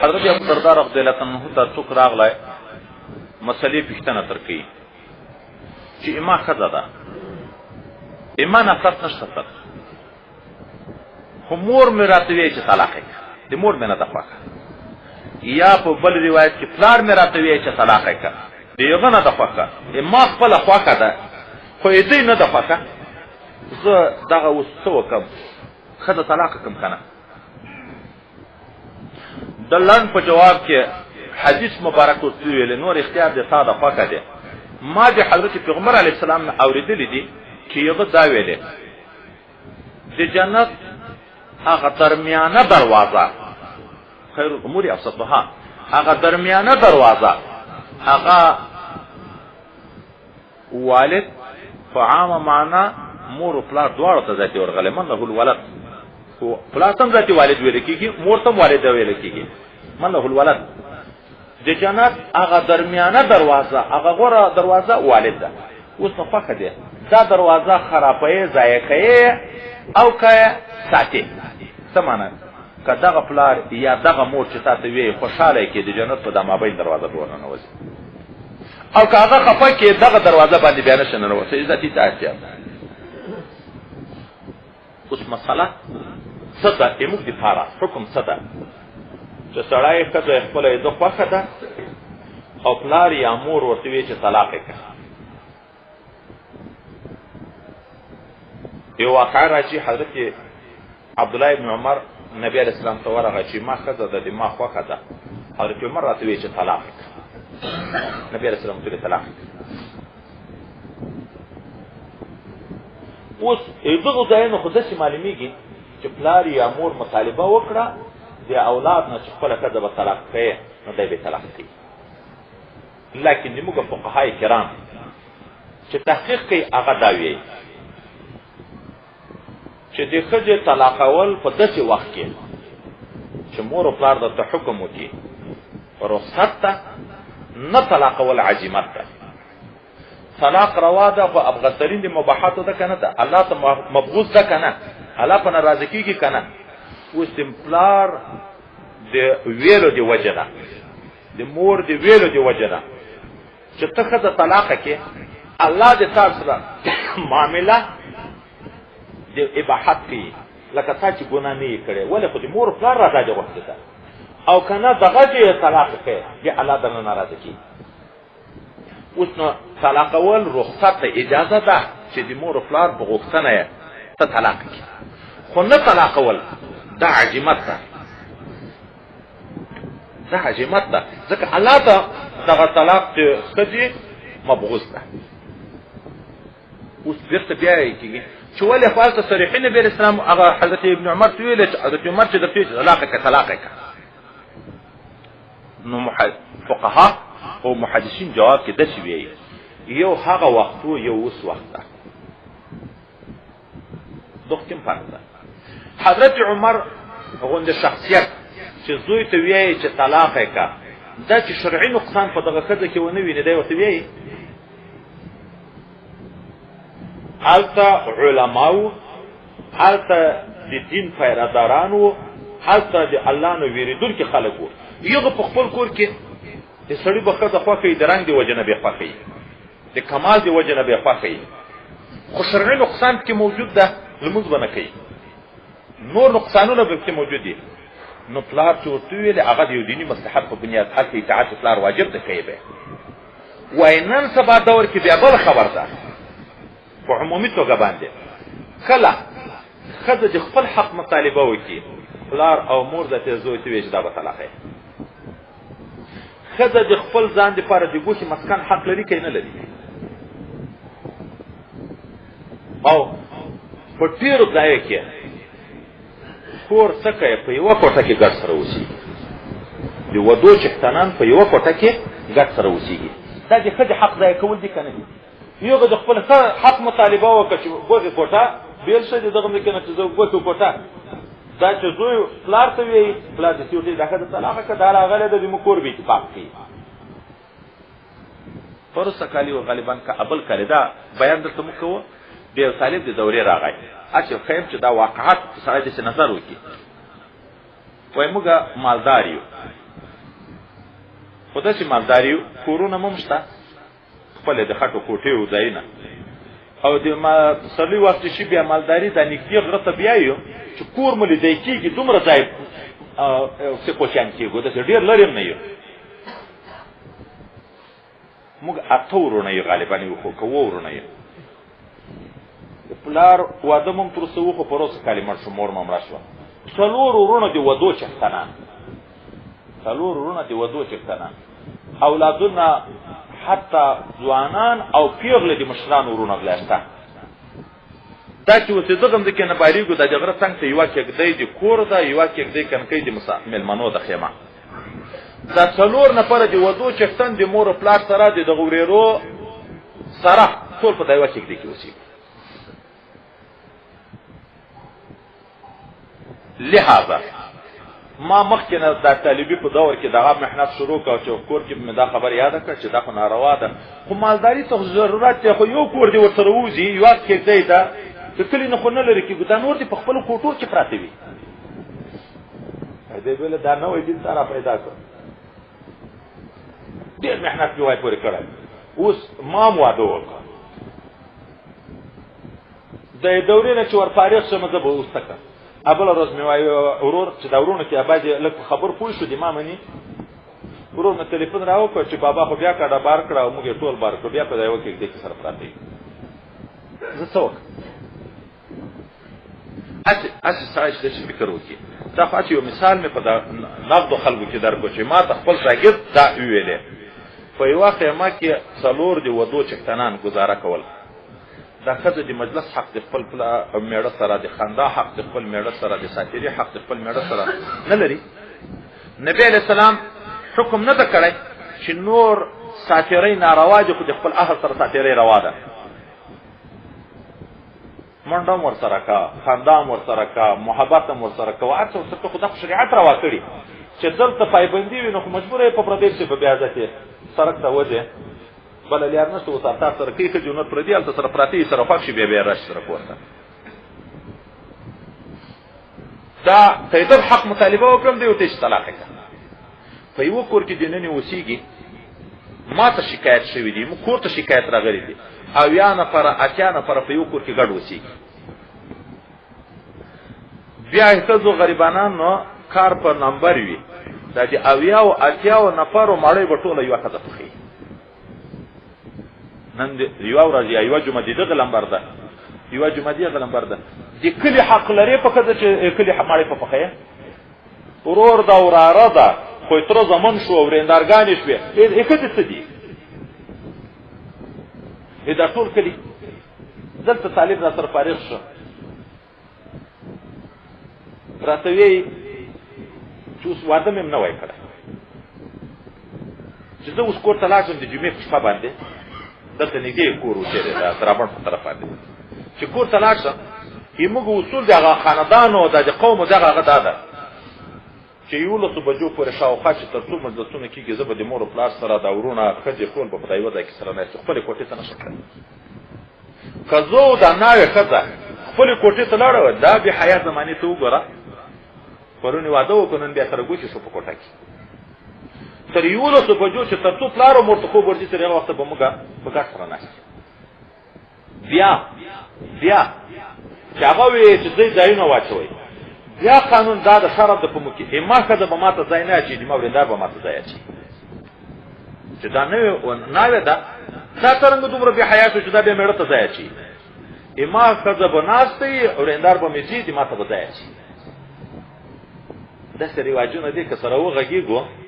حضرت ابو دردار رضی الله عنه ته څوک راغلی مسلې پوښتنه ترکي چې ایما خزه ده ایما نفرت نشته تر خو مور مې راته وی چې طلاق یې د مور مې نه ده خوښه یا په بل روایت کې پلار مې راته وی چې طلاق یې دیغه نه ده خوښه ایما خپل خوښه ده خو دې نه ده خوښه زه دغه اوس څه وکم خزه طلاق کوم کنه دلان په جواب کې حدیث مبارک ویل نور اختیار د ساده خوکه ده ما د حضرت پیغمبر علی السلام نه اوریدلې دي چې یو دا ویلې د جنت هغه درمیانه دروازه خیر الامور اوسطها هغه درمیانه دروازه هغه والد فعام معنا مور او پلار دواړو ته ذاتي ورغله من له الولد خو پلار تم ذاتي والد ویل کیږي مور تم والد ویل کیږي من له الولد د جنت هغه درمیانه دروازه هغه غوره دروازه والد ده اوس نو فقط ده دا دروازه خرابې ځایکې او که ساتي سمانه که دغه پلار یا دغه مور چې تاسو وی خوشاله کې د جنت په دمابین دروازه ورونه نوځي او که هغه خفه کې دغه دروازه باندې بیان شنه نو څه عزت تاسو اوس مساله صدا ایمو دی پارا حکم صدا چې سړی کده خپل د خوخه ده او پلار یا مور ورته وی چې طلاق وکړي یو واقع راځي حضرت عبد الله ابن عمر نبی علیہ السلام ته ورغی چې ما خزه ده د ما خوخه ده حضرت عمر راته وی چې طلاق وکړي نبی علیہ السلام ته طلاق اوس دغه ځای نو خود سي معلومیږي چې پلار یا مور مطالبه وکړه د اولاد نه چې خپل کده به طلاق کوي نو دی به طلاق کوي لکن موږ فقهای کرام چې تحقیق کوي هغه دا وایي چې د ښځې طلاقول په داسې وخت کې چې مور او پلار درته حکم وکړي رخصت ته نه طلاقول عزیمت ده طلاق روا ده خو ابغضترین د مباحاتو ده کنه ده الله ته مبغوض ده کنه الله په ناراضه کیږي کنه اوس د پلار د ویلو دی وجنه د مور د ویلو دی وجنه چې ته خزه طلاق کې الله دې تاسو سره معاملہ د اباحت کی لکه تا چې ګناه نه کړي ولې خو د مور پلار راځي وخت ده او کنه دغه دې طلاق کې دی الله درنه ناراضه کی اوس نو طلاق اول رخصت اجازه ده چې د مور پلار په غوښتنه ته طلاق کی خو نه طلاق اول دا عجمت ده دا عجمت ده ځکه الله ته دغه طلاق ته خدي مبغوض ده اوس بیرته بیا کیږي چې ولې خپل صریحین نبی اسلام هغه حضرت ابن عمر ویل چې حضرت عمر چې د طلاق کې طلاق کې نو فقها او محدثین جواب کې دسی وی یو هغه وخت یو اوس وخت ده دوه کوم فرق ده حضرت عمر غوند شخصیت چې زوی ته وی چې طلاق وکړه دا چې شرعي نقصان په دغه خزه کې ونه ویني دی وته وی حالته علماو حالته د دین پیرادارانو حالته د الله نو ویریدونکو خلکو یو په خپل کور کې د سړي بخښه د خوخه د رنگ دی وجنه به خوخه د کمال دی وجنه به خوخه خو شرعي نقصان کې موجود ده لمز بنه کوي نور نقصانونه به کې موجود دي نو پلار چې ورته ویل هغه د دینی مصلحت په بنیاد حق اطاعت پلار واجب ده کوي به وینن سبا دور کې بیا بل خبر ده په عمومي توګه باندې کله خزه د خپل حق مطالبه وکړي پلار او مور د زوی ته ویل دا به طلاق خزه د خپل ځان لپاره د ګوشي مسکن حق لري کینه لري او په ډیرو ځای کې کور څخه په یو کوټه کې ګډ سره وسی دی ودو چښتنان په یو کوټه کې ګډ سره وسیږي دا د خځې حق ځای کول دي کنه یو د خپل حق مطالبه وکړي چې ګوګه کوټه بیل شه دغه مکنه چې ګوګه کوټه دا چې زوی پلار ته وی پلار دې سیوټي دغه د طلاق کړه دا غله د مکور به اتفاق کی فرصه کالی او غالبا کا ابل کړه دا بیان درته مکو دی طالب د دورې راغی اچھا خیم چې دا واقعات سره د نظر وکي وای موږ مالدار یو خو داسې مالداري کورونه هم شته خپل د خټو کوټې او ځایونه او د پسرلي وخت شي بیا مالداري د نږدې غره ته بیایو چې کور مو لیدی کېږي دومره ځای څه کوچیان کېږو داسې ډېر لرې نه یو موږ اته ورونه یو غالبا یو خو که اووه ورونه یو د پلار واده مو هم تر اوسه وخو په روسه کالي مړ شو مور مه مړه شوه 4 ورونه د ودو چښتنان 4 ورونه د ودو چښتنان اولادونه حتی ځوانان او پیغله د مشران ورونه غلا شته دا چې اوسېدغه مځکې نه بارېږو دا د غره څنګ ته یوه کېږدۍ د کور ده یوه کېږدۍ کڼکۍ د مېلمنو د خیمه دا 4 نفره د ودو چښتن د مور او پلار سره د دغه ورېرو سره ټول په دا یوه کېږدۍ کې اوسېږي لہذا ما مخکې نه دا طالبي په دور کې دغه محنت شروع کړ چې کور کې مې دا خبر یاده کړ چې دا خو ناروا ده خو مالداري ته ضرورت دی خو یو کور دی ورسره وځي یوه کېږدۍ ده د کلي نه خو نه لرې کېږو دا نور دي په خپلو کوټو کې پراته وي دی ویله دا نوی دین تا را پیدا کړ ډېر محنت مې وای پورې کړی اوس ما هم واده وکړ د دورې نه چې ور فارغ شم زه به اوس ته کړم بله ورځ مې وایي ورور چې دا ورونه کې ابا دې لږ خبر پوه شو د ما مني ورور مې تلیفون را وکړ چې بابا خو بیا کډه بار کړه او موږ یې ټول بار کړو بیا په دا یوه کېږدۍ کې سره پراته یو زه څه وکړم هسې سړی چې داسې فکر وکړي دا خو یو مثال مې په دا نغدو خلکو کې درکړو چې ما ته خپل شاګرد دا وویلې په یوه خیمه کې 4 د ودو چښتنان ګزاره کول دا ښځه د مجلس حق د خپل میړه سره د خندا حق د خپل میړه سره د ساتیري حق د خپل میړه سره نه لري نبی علیه السلام حکم نه ده کړی چې نور ساتیرۍ ناروا دي خو د خپل اهل سره ساتیرۍ روا ده منډه هم ورسره کا خندا هم ورسره کا محبت هم ورسره کوه هر څه ورسره خو دا خو شریعت روا کړي چې دلته پایبندي وي نو خو مجبوره یې په پردی پسې په بیا ځکې سړک ته وځې بله لیار نشته اوس تا سره کوي ښه جونت پردي هلته سره پراته یي سره خوښ شي بیا راشي سره کور ته دا که یې حق مطالبه وکړم دی ورته چې طلاق یې کړه په یوه کور کې دننې اوسېږي ما ته شکایت شوي دي موږ کور ته شکایت راغلی دي 80 نفره 80 نفره په یو کور کې ګډ اوسېږي بیا یې ښځو غریبانانو کار په نمبر وي دا د 80 نفرو مړۍ به ټوله یوه ښځه پخوي نن یوه ورځ یا یوه جمعه د دغه لمبر ده یوه جمعه د هغه لمبر ده د کلي حق لرې په ښځه چې کلي مړۍ په پخویه ورور ده وراره ده خو تره زمن شو ورېندارګانې شوې ښځې څه دي دا ټول کلي دلته طالب را سره فارغ شو راته وایي چې اوس واده مې هم نه وای کړی چې زه اوس کور ته لاړ شم د جمعې په شپه باندې دلته نږدې کور اوسېدی دا ترابڼ په طرف باندې چې کور ته لاړ شم زموږ اصول د هغه خاندانو دا د قومو دغه هغه دا ده چې 11 بجو پورې شاوخوا چې تر څو مجلسونه کېږي زه به د مور او پلار سره دا ورونه ښځې ټول به په دا یوه ځای کې سره ناست خپلې کوټې ته نه شم تللی که زه دا ناوې ښځه خپلې کوټې ته لاړه وه دا بې حیا زمانې ته وګوره پرون یې واده وکړو نن بیا سره ګوتې شو په کوټه کې تر 11 بجو چې تر څو پلار او مور ته خوب ورځي تر هغه وخته به موږ په ګډ سره ناست بیا چې هغه وایي چې ځای ځایونه واچوئ بیا قانون دا د شرف د په مو کې ما ښځه به ما ته ځای نه اچوي ما ورېندار به ما ته ځای اچوي چې دا ناوې ده دا څرنګه دومره بې حیا شو چې دا بیا مېړه ته ځای اچوي ما ښځه به ناسته وي ورېندار به مې ځي ما ته به ځای اچوي داسې رواجونه دي که سره وغږېږو